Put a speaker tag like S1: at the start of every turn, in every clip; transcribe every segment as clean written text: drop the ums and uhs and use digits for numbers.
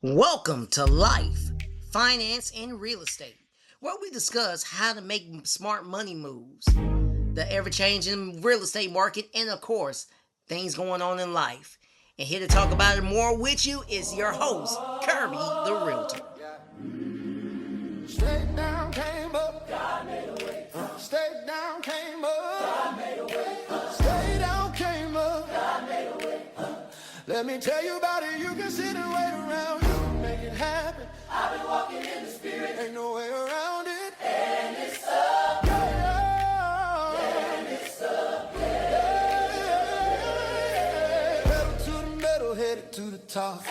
S1: Welcome to Life, Finance, and Real Estate, where we discuss how to make smart money moves, the ever changing real estate market, and of course, things going on in life. And here to talk about it more with you is your host, Kirby the Realtor.
S2: Straight down, came up. God made a way. Straight down, came up. God made a way. Straight down, came up. God made a way. Let me tell you about it. You can sit and wait around. You can make it happen. I've been walking in the spirit. Ain't no way around it. And it's up. Yeah. And it's up. Yeah. Pedal to the metal, headed to the top.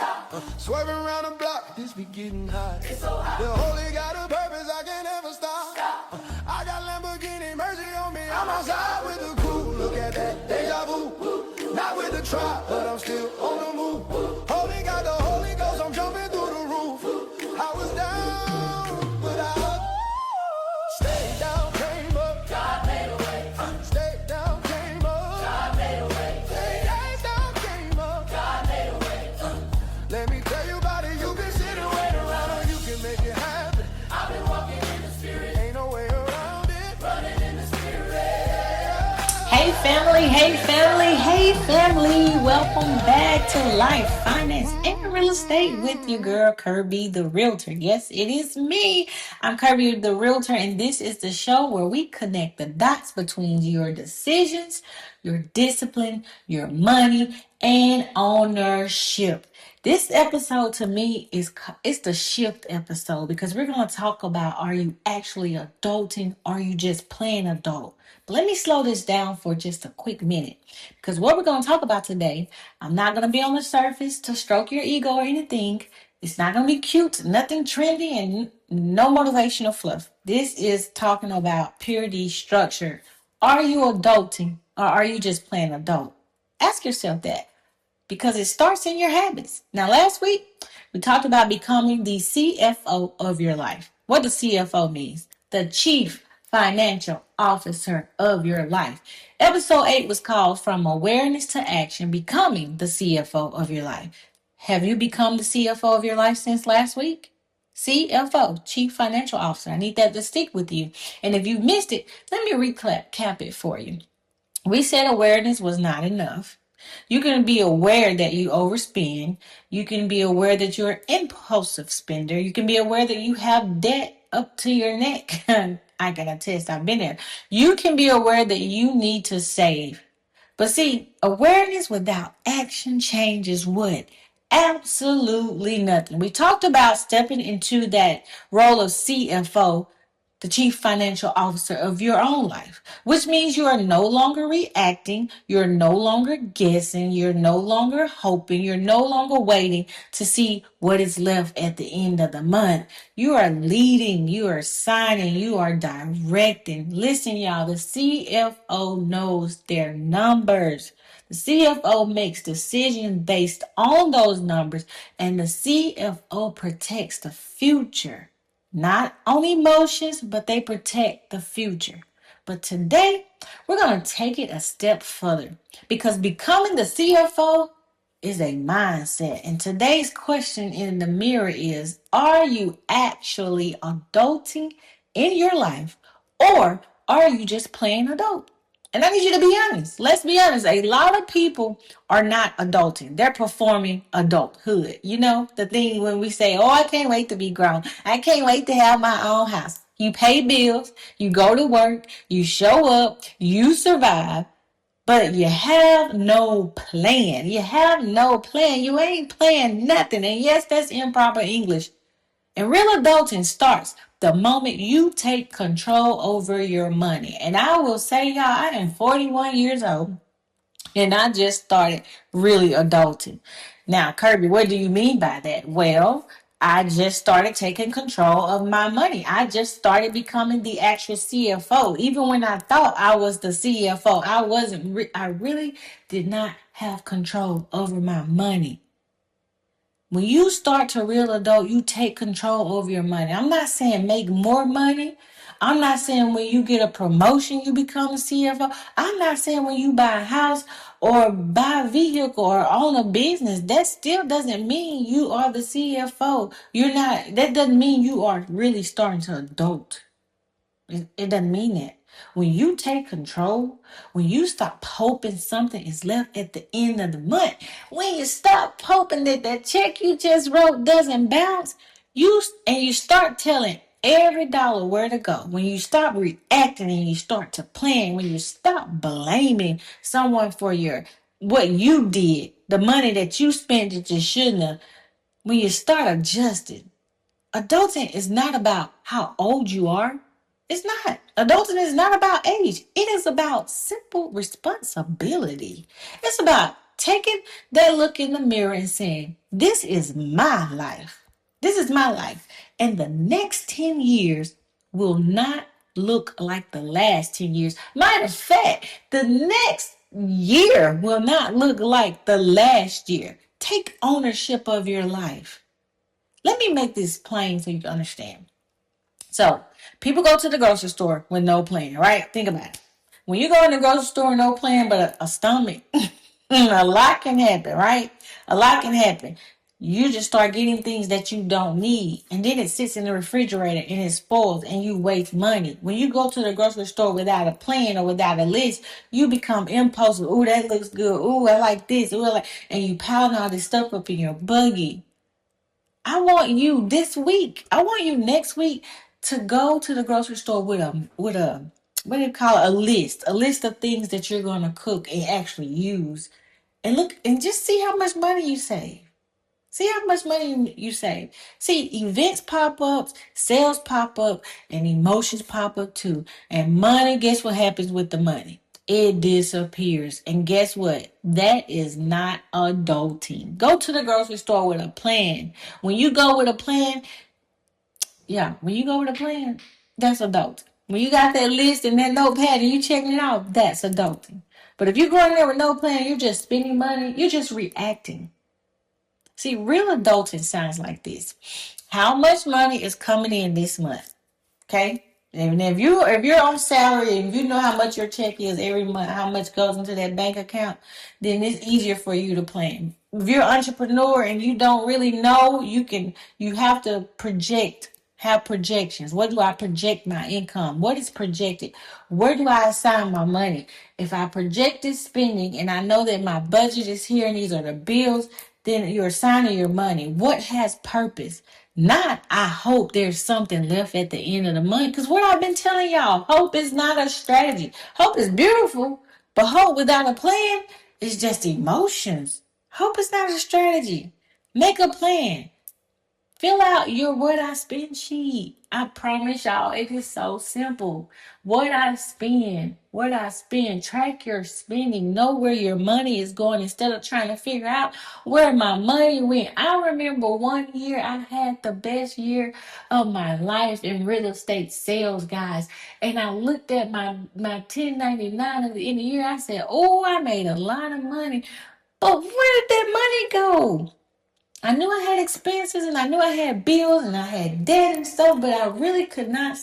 S2: Swerving around the block, this be getting hot. It's so hot. The holy got a purpose, I can't ever stop. I got Lamborghini mercy on me. I'm outside with the crew. Look at that, deja vu. Not with the trap, but I'm still on the move. Holy got the Holy Ghost, I'm jumping through the roof. I was down, but I stayed down, came up. God made a way. Stayed down, came up. God made a way. Stayed down, came up. God made a way. Let me tell you about it. You can sit and wait around, or you can make it happen. I've been walking in the spirit. Ain't no way around it. Running in the spirit.
S3: Hey family, hey family, hey family. Welcome back to Life, Finance, and Real Estate with your girl, Kirby the Realtor. Yes, it is me. I'm Kirby the Realtor, and this is the show where we connect the dots between your decisions, your discipline, your money, and ownership. This episode to me it's the shift episode because we're going to talk about, are you actually adulting? Or are you just playing adult? But let me slow this down for just a quick minute, because what we're going to talk about today, I'm not going to be on the surface to stroke your ego or anything. It's not going to be cute, nothing trendy, and no motivational fluff. This is talking about purity, structure. Are you adulting, or are you just playing adult? Ask yourself that, because it starts in your habits. Now, last week, we talked about becoming the CFO of your life. What does CFO means? The Chief Financial Officer of your life. Episode 8 was called From Awareness to Action, Becoming the CFO of your life. Have you become the CFO of your life since last week? CFO, Chief Financial Officer. I need that to stick with you. And if you missed it, let me recap it for you. We said awareness was not enough. You can be aware that you overspend. You can be aware that you're an impulsive spender. You can be aware that you have debt up to your neck. I can attest, I've been there. You can be aware that you need to save. But see, awareness without action changes what? Absolutely nothing. We talked about stepping into that role of CFO, the Chief Financial Officer of your own life, which means you are no longer reacting, you're no longer guessing, you're no longer hoping, you're no longer waiting to see what is left at the end of the month. You are leading, you are signing, you are directing. Listen, y'all, the CFO knows their numbers. The CFO makes decisions based on those numbers, and the CFO protects the future. Not on emotions, but they protect the future. But today, we're going to take it a step further, because becoming the CFO is a mindset. And today's question in the mirror is, are you actually adulting in your life, or are you just playing adult? And I need you to be honest. Let's be honest. A lot of people are not adulting. They're performing adulthood. You know, the thing when we say, oh, I can't wait to be grown. I can't wait to have my own house. You pay bills, you go to work, you show up, you survive, but you have no plan. You have no plan. You ain't playing nothing. And yes, that's improper English. And real adulting starts the moment you take control over your money. And I will say, y'all, I am 41 years old, and I just started really adulting. Now, Kirby, what do you mean by that? Well, I just started taking control of my money. I just started becoming the actual CFO. Even when I thought I was the CFO, I wasn't. I really did not have control over my money. When you start to real adult, you take control over your money. I'm not saying make more money. I'm not saying when you get a promotion, you become a CFO. I'm not saying when you buy a house or buy a vehicle or own a business. That still doesn't mean you are the CFO. That doesn't mean you are really starting to adult. It doesn't mean that. When you take control, when you stop hoping something is left at the end of the month, when you stop hoping that that check you just wrote doesn't bounce, you start telling every dollar where to go. When you stop reacting and you start to plan, when you stop blaming someone for what you did, the money that you spent that you shouldn't have, when you start adjusting. Adulting is not about how old you are. It's not. Adulting is not about age. It is about simple responsibility. It's about taking that look in the mirror and saying, this is my life. This is my life. And the next 10 years will not look like the last 10 years. Matter of fact, the next year will not look like the last year. Take ownership of your life. Let me make this plain so you can understand. So, people go to the grocery store with no plan, right? Think about it. When you go in the grocery store with no plan but a stomach, a lot can happen, right? A lot can happen. You just start getting things that you don't need, and then it sits in the refrigerator and it spoils, and you waste money. When you go to the grocery store without a plan or without a list, you become impulsive. Ooh, that looks good. Ooh, I like this. Ooh, and you piling all this stuff up in your buggy. I want you this week. I want you next week to go to the grocery store with a what do you call it? A list of things that you're going to cook and actually use, and look and just see how much money you save. See how much money you save. See, events pop up, sales pop up, and emotions pop up too. And money, guess what happens with the money? It disappears. And guess what? That is not adulting. Go to the grocery store with a plan. When you go with a plan, that's adulting. When you got that list and that notepad and you checking it out, that's adulting. But if you're going there with no plan, you're just spending money, you're just reacting. See, real adulting sounds like this. How much money is coming in this month? Okay? And if you're on salary and you know how much your check is every month, how much goes into that bank account, then it's easier for you to plan. If you're an entrepreneur and you don't really know, you have to have projections. What do I project my income? What is projected? Where do I assign my money? If I projected spending and I know that my budget is here and these are the bills, then you're assigning your money. What has purpose? Not, I hope there's something left at the end of the month. Because what I've been telling y'all, hope is not a strategy. Hope is beautiful, but hope without a plan is just emotions. Hope is not a strategy. Make a plan. Fill out your what I spend sheet. I promise y'all, it is so simple. What I spend. Track your spending. Know where your money is going instead of trying to figure out where my money went. I remember one year I had the best year of my life in real estate sales, guys. And I looked at my 1099 at the end of the year. I said, oh, I made a lot of money. But where did that money go? I knew I had expenses and I knew I had bills and I had debt and stuff, but I really could not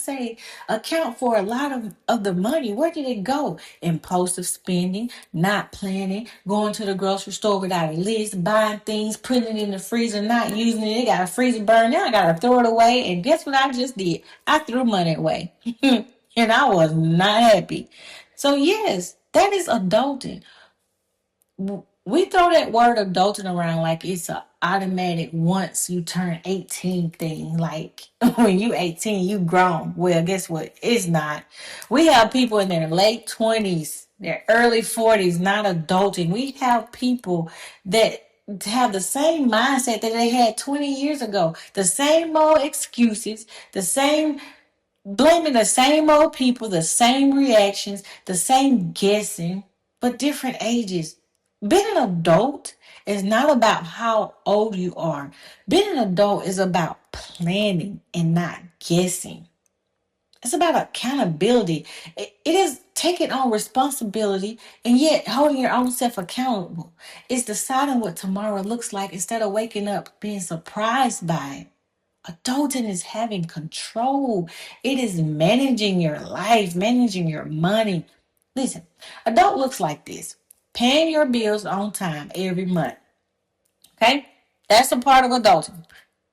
S3: account for a lot of the money. Where did it go? Impulsive spending, not planning, going to the grocery store without a list, buying things, putting it in the freezer, not using it. It got a freezer burn. Now I got to throw it away. And guess what I just did? I threw money away and I was not happy. So yes, that is adulting. We throw that word adulting around like it's an automatic once you turn 18 thing. Like when you 18, you grown. Well, guess what? It's not. We have people in their late 20s, their early 40s, not adulting. We have people that have the same mindset that they had 20 years ago. The same old excuses, blaming the same old people, the same reactions, the same guessing, but different ages. Being an adult is not about how old you are. Being an adult is about planning and not guessing. It's about accountability. It is taking on responsibility and yet holding your own self accountable. It's deciding what tomorrow looks like instead of waking up being surprised by it. Adulting is having control. It is managing your life, managing your money. Listen, adult looks like this: paying your bills on time every month. Okay? That's a part of adulting.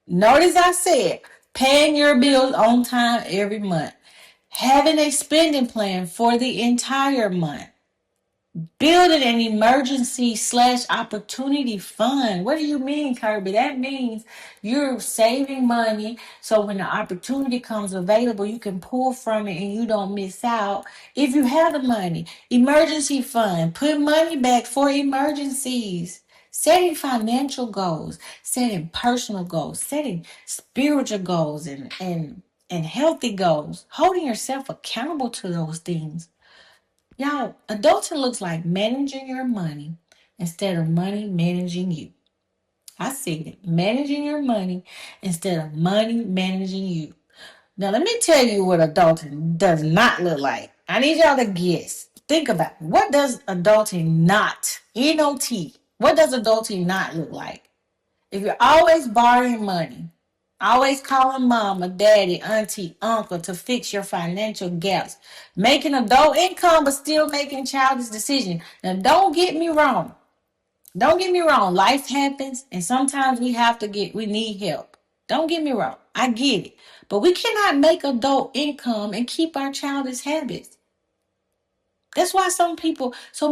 S3: Notice I said paying your bills on time every month. Having a spending plan for the entire month. Building an emergency/opportunity fund. What do you mean, Kirby? That means you're saving money so when the opportunity comes available, you can pull from it and you don't miss out. If you have the money, emergency fund, put money back for emergencies. Setting financial goals, setting personal goals, setting spiritual goals and healthy goals, holding yourself accountable to those things. Y'all, adulting looks like managing your money instead of money managing you. I said it. Managing your money instead of money managing you. Now, let me tell you what adulting does not look like. I need y'all to guess. Think about it. What does adulting not, N-O-T, what does adulting not look like? If you're always borrowing money, always calling mama, daddy, auntie, uncle to fix your financial gaps, making adult income but still making childish decisions. Now, don't get me wrong. Don't get me wrong. Life happens and sometimes we need help. Don't get me wrong. I get it. But we cannot make adult income and keep our childish habits. That's why so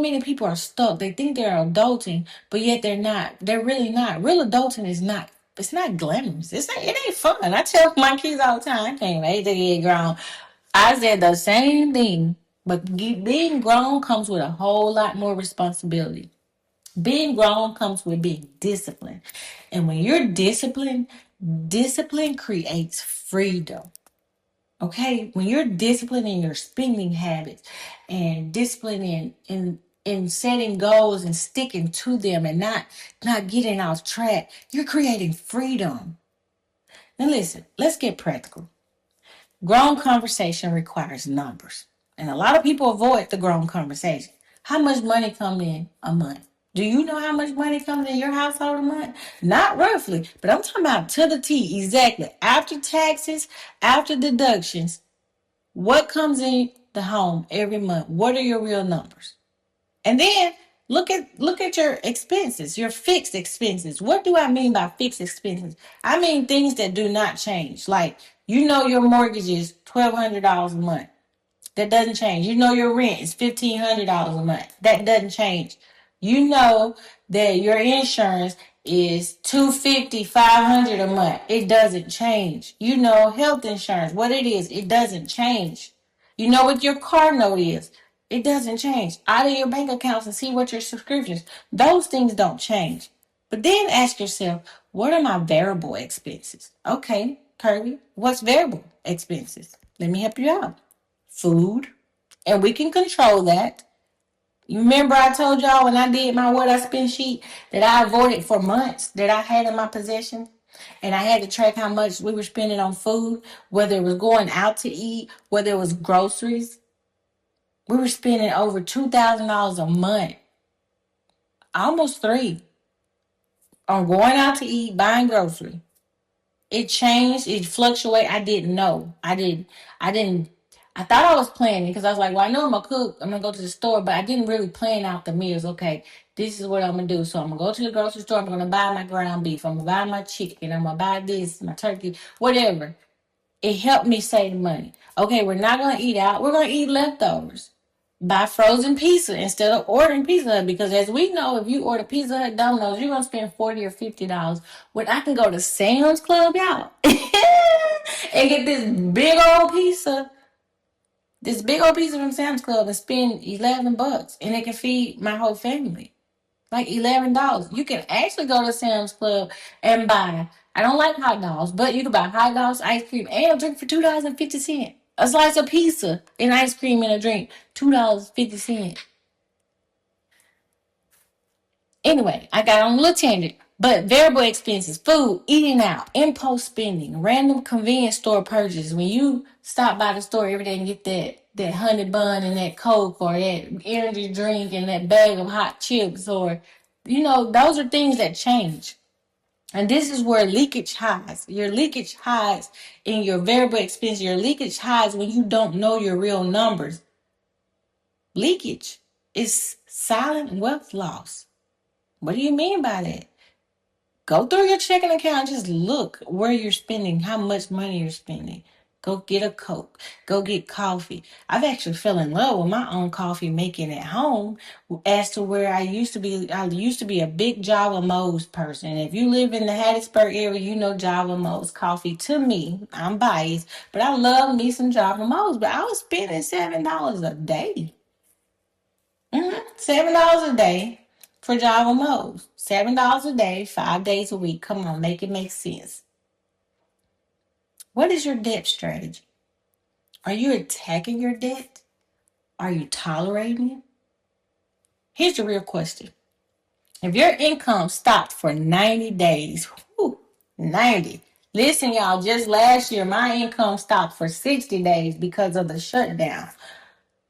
S3: many people are stuck. They think they're adulting, but yet they're not. They're really not. Real adulting is not. It's not glamorous. It ain't fun. I tell my kids all the time, I can't wait to get grown. I said the same thing, but being grown comes with a whole lot more responsibility. Being grown comes with being disciplined. And when you're disciplined, discipline creates freedom. Okay, when you're disciplined in your spending habits and disciplined in setting goals and sticking to them and not getting off track, you're creating freedom. Now listen, let's get practical. Grown conversation requires numbers, and a lot of people avoid the grown conversation. How much money comes in a month? Do you know how much money comes in your household a month? Not roughly, but I'm talking about to the T, exactly. After taxes, after deductions, what comes in the home every month? What are your real numbers? And then look at your expenses, your fixed expenses. What do I mean by fixed expenses? I mean things that do not change. Like your mortgage is $1,200 a month. That doesn't change. Your rent is $1,500 a month. That doesn't change. You know that your insurance is $250, $500 a month. It doesn't change. Health insurance, what it is, it doesn't change. You know what your car note is. It doesn't change. Out of your bank accounts and see what your subscriptions. Those things don't change. But then ask yourself, what are my variable expenses? Okay, Kirby, what's variable expenses? Let me help you out. Food, and we can control that. You remember I told y'all when I did my what I spent sheet that I avoided for months that I had in my possession, and I had to track how much we were spending on food, whether it was going out to eat, whether it was groceries. We were spending over $2,000 a month, almost three, on going out to eat, buying groceries. It changed. It fluctuated. I didn't know. I thought I was planning because I was like, well, I know I'm going to cook. I'm going to go to the store, but I didn't really plan out the meals. Okay, this is what I'm going to do. So I'm going to go to the grocery store. I'm going to buy my ground beef. I'm going to buy my chicken. I'm going to buy this, my turkey, whatever. It helped me save money. Okay, we're not going to eat out. We're going to eat leftovers. Buy frozen pizza instead of ordering Pizza Hut, because as we know, if you order Pizza Hut, Domino's, you're gonna spend $40 or $50. When I can go to Sam's Club, y'all, and get this big old pizza from Sam's Club, and spend $11, and it can feed my whole family. Like $11. You can actually go to Sam's Club and buy. I don't like hot dogs, but you can buy hot dogs, ice cream, and a drink for $2.50. A slice of pizza and ice cream and a drink, $2.50. Anyway, I got on a little tangent. But variable expenses, food, eating out, impulse spending, random convenience store purchases. When you stop by the store every day and get that honey bun and that Coke or that energy drink and that bag of hot chips, or those are things that change. And this is where leakage hides. Your leakage hides in your variable expense. Your leakage hides when you don't know your real numbers. Leakage is silent wealth loss. What do you mean by that? Go through your checking account and just look where you're spending, how much money you're spending. Go get a Coke. Go get coffee. I've actually fell in love with my own coffee making at home as to where I used to be. I used to be a big Java Mo's person. If you live in the Hattiesburg area, you know Java Mo's coffee. To me, I'm biased, but I love me some Java Mo's. But I was spending $7 a day. $7 a day for Java Mo's. $7 a day, 5 days a week. Come on, make it make sense. What is your debt strategy? Are you attacking your debt? Are you tolerating it? Here's the real question. If your income stopped for 90 days, 90. Listen, y'all, just last year, my income stopped for 60 days because of the shutdown.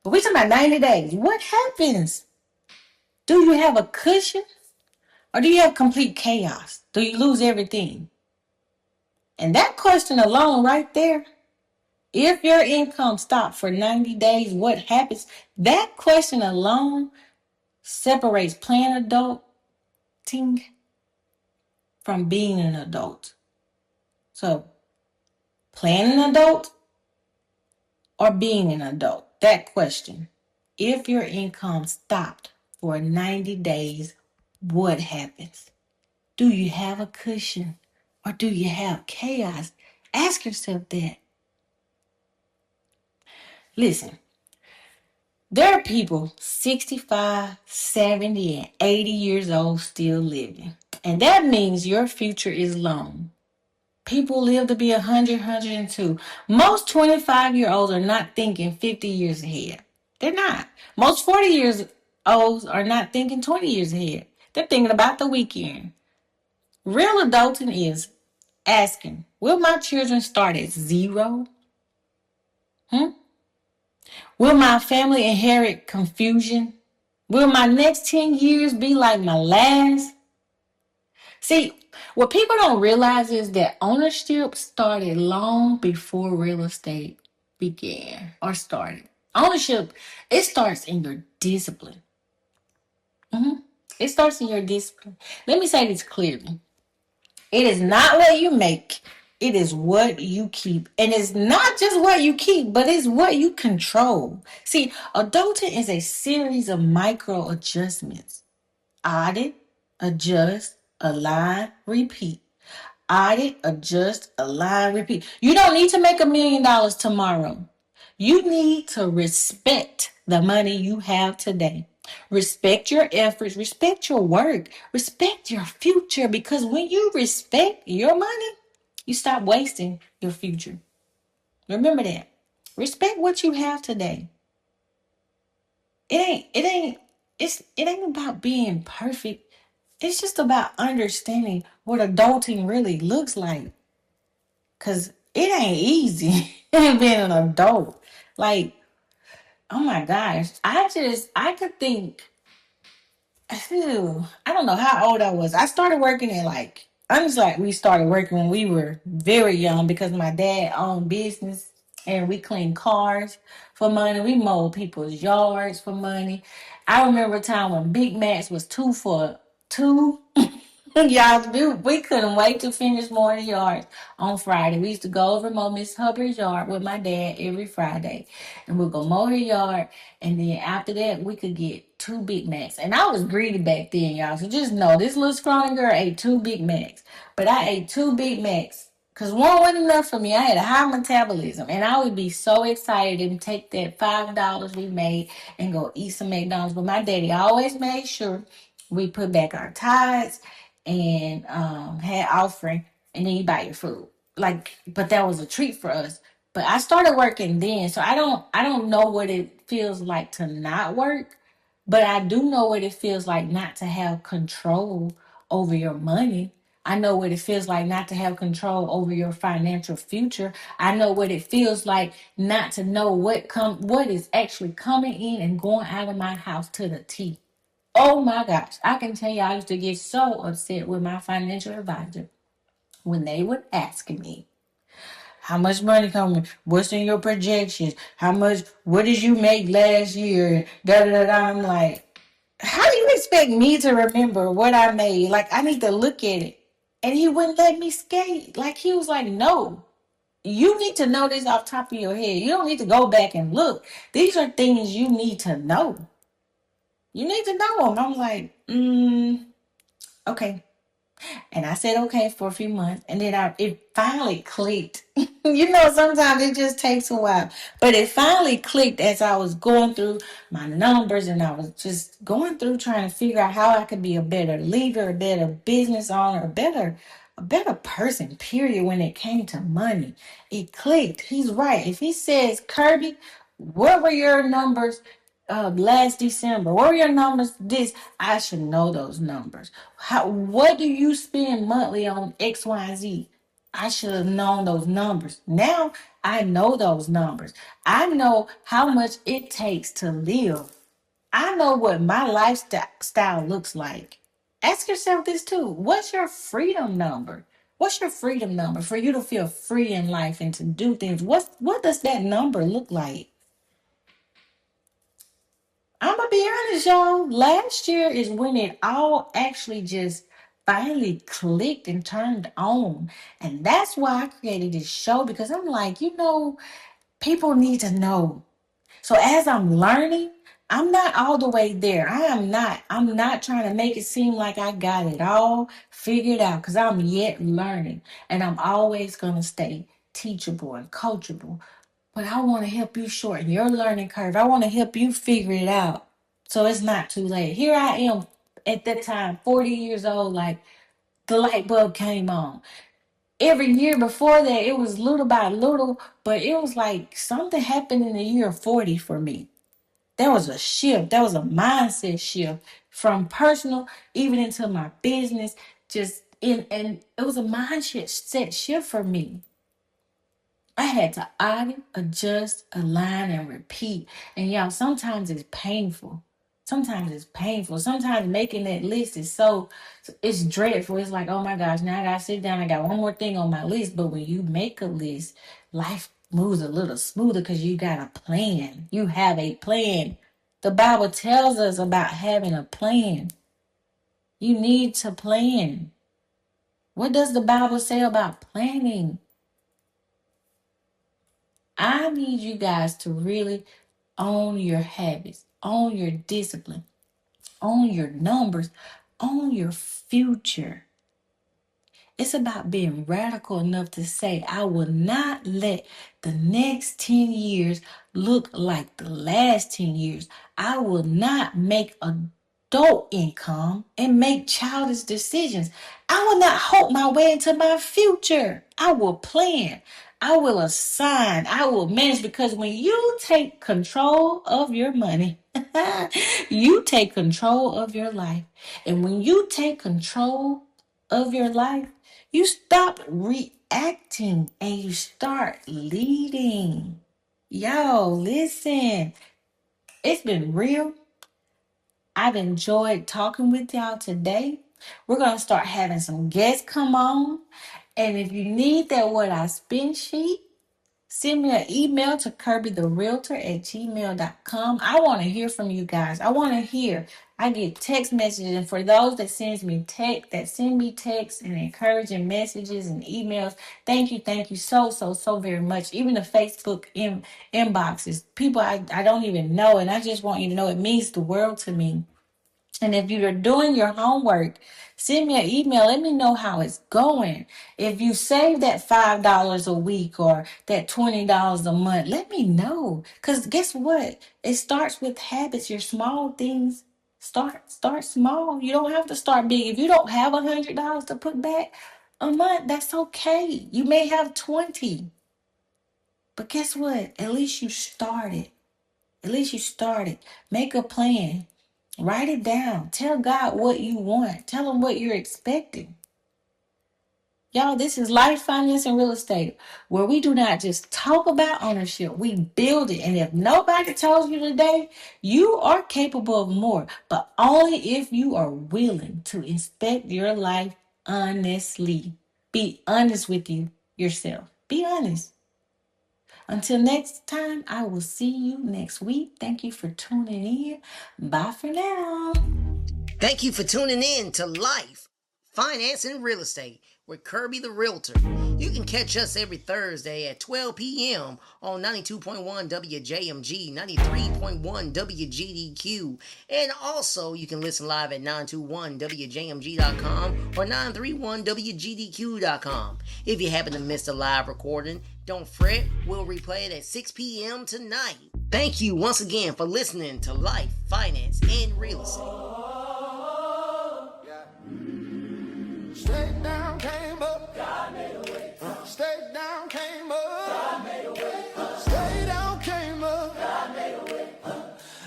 S3: But we're talking about 90 days. What happens? Do you have a cushion? Or do you have complete chaos? Do you lose everything? And that question alone right there, if your income stopped for 90 days, what happens? That question alone separates playing adulting from being an adult. So, playing an adult or being an adult? That question. If your income stopped for 90 days, what happens? Do you have a cushion or do you have chaos? Ask yourself that. Listen, there are people 65, 70, and 80 years old still living. And that means your future is long. People live to be 100, 102. Most 25-year-olds are not thinking 50 years ahead. They're not. Most 40 years olds are not thinking 20 years ahead. They're thinking about the weekend. Real adulting is asking, will my children start at 0? Will my family inherit confusion? Will my next 10 years be like my last? See, what people don't realize is that ownership started long before real estate began or started. Ownership, it starts in your discipline. It starts in your discipline. Let me say this clearly. It is not what you make. It is what you keep. And it's not just what you keep, but it's what you control. See, adulting is a series of micro adjustments. Audit, adjust, align, repeat. Audit, adjust, align, repeat. You don't need to make $1 million tomorrow. You need to respect the money you have today. Respect your efforts, respect your work, respect your future, because when you respect your money, you stop wasting your future. Remember that. Respect what you have today. It ain't about being perfect. It's just about understanding what adulting really looks like. Cause it ain't easy being an adult. Like, oh my gosh. I could think, I don't know how old I was. I started working at honestly, we started working when we were very young because my dad owned business and we cleaned cars for money. We mowed people's yards for money. I remember a time when Big Macs was 2 for 2. Y'all, we couldn't wait to finish mowing the yards on Friday. We used to go over mow Miss Hubbard's yard with my dad every Friday. And we'd go mow her yard. And then after that, we could get 2 Big Macs. And I was greedy back then, y'all. So just know, this little scrawny girl ate 2 Big Macs. But I ate 2 Big Macs. Because one wasn't enough for me. I had a high metabolism. And I would be so excited and take that $5 we made and go eat some McDonald's. But my daddy always made sure we put back our tithes and had offering, and then you buy your food. But that was a treat for us. But I started working then, so I don't know what it feels like to not work, but I do know what it feels like not to have control over your money. I know what it feels like not to have control over your financial future. I know what it feels like not to know what is actually coming in and going out of my house to the T. Oh my gosh. I can tell you I used to get so upset with my financial advisor when they would ask me, how much money coming? What's in your projections? What did you make last year? Da da da da. I'm like, how do you expect me to remember what I made? Like, I need to look at it. And he wouldn't let me skate. Like, he was like, no, you need to know this off the top of your head. You don't need to go back and look. These are things you need to know. You need to know them. I'm like, okay. And I said okay for a few months, and then it finally clicked. Sometimes it just takes a while, but it finally clicked as I was going through my numbers, and I was just going through trying to figure out how I could be a better leader, a better business owner, a better person. Period. When it came to money, it clicked. He's right. If he says, Kirby, what were your numbers last December? What were your numbers this? I should know those numbers. What do you spend monthly on X, Y, and Z? I should have known those numbers. Now I know those numbers. I know how much it takes to live. I know what my lifestyle looks like. Ask yourself this too. What's your freedom number? What's your freedom number for you to feel free in life and to do things? What does that number look like? I'm gonna be honest, y'all. Last year is when it all actually just finally clicked and turned on. And that's why I created this show, because I'm like, people need to know. So as I'm learning, I'm not all the way there. I'm not trying to make it seem like I got it all figured out, because I'm yet learning. And I'm always gonna stay teachable and coachable. But I want to help you shorten your learning curve. I want to help you figure it out so it's not too late. Here I am at that time, 40 years old, like the light bulb came on. Every year before that, it was little by little, but it was like something happened in the year 40 for me. There was a shift. There was a mindset shift from personal even into my business. And it was a mindset shift for me. I had to audit, adjust, align, and repeat. And y'all, sometimes it's painful. Sometimes it's painful. Sometimes making that list it's dreadful. It's like, oh my gosh, now I gotta sit down. I got one more thing on my list. But when you make a list, life moves a little smoother because you got a plan. You have a plan. The Bible tells us about having a plan. You need to plan. What does the Bible say about planning? I need you guys to really own your habits, own your discipline, own your numbers, own your future. It's about being radical enough to say, I will not let the next 10 years look like the last 10 years. I will not make adult income and make childish decisions. I will not hope my way into my future. I will plan. I will assign. I will manage, because when you take control of your money, you take control of your life. And when you take control of your life, you stop reacting and you start leading. Yo, listen, it's been real. I've enjoyed talking with y'all today. We're going to start having some guests come on. And if you need that What I Spend sheet, send me an email to kirbytherealtor@gmail.com. I want to hear from you guys. I want to hear. I get text messages, and for those that send me texts and encouraging messages and emails, thank you so very much. Even the Facebook inboxes, people I don't even know, and I just want you to know it means the world to me. And if you're doing your homework, send me an email. Let me know how it's going. If you save that $5 a week or that $20 a month, let me know. Because guess what? It starts with habits. Your small things start small. You don't have to start big. If you don't have $100 to put back a month, that's okay. You may have 20. But guess what? At least you started. At least you started. Make a plan. Write it down. Tell God what you want. Tell him what you're expecting. Y'all, this is Life, Finance, and Real Estate, where we do not just talk about ownership, we build it. And if nobody tells you today, you are capable of more, but only if you are willing to inspect your life honestly. Be honest with yourself. Be honest. Until next time, I will see you next week. Thank you for tuning in. Bye for now.
S1: Thank you for tuning in to Life, Finance, and Real Estate with Kirby the Realtor. You can catch us every Thursday at 12 p.m. on 92.1 WJMG, 93.1 WGDQ, and also you can listen live at 921WJMG.com or 931WGDQ.com. If you happen to miss the live recording, don't fret, we'll replay it at 6 p.m. tonight. Thank you once again for listening to Life, Finance, and Real Estate.
S2: Straight down, came up. God made a way. Straight down, came up. God made a way. Straight down, came up. God made a way.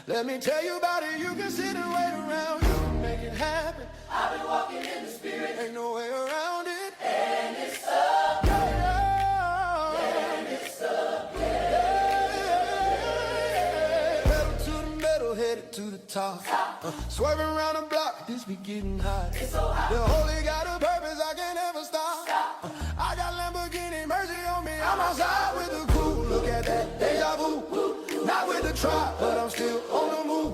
S2: Let me tell you about it. You can sit and wait around. You can make it happen. I've been walking in the spirit. Ain't no way around it. And it's up. Yeah. And it's up. Yeah. Pedal to the metal, headed to the top. Swerving around the block, this be getting hot. It's so hot. The Holy got a purpose, I can't ever stop. I got Lamborghini mercy on me. I'm outside with the crew. Look at that deja vu. Not with the trap, but I'm still on the move.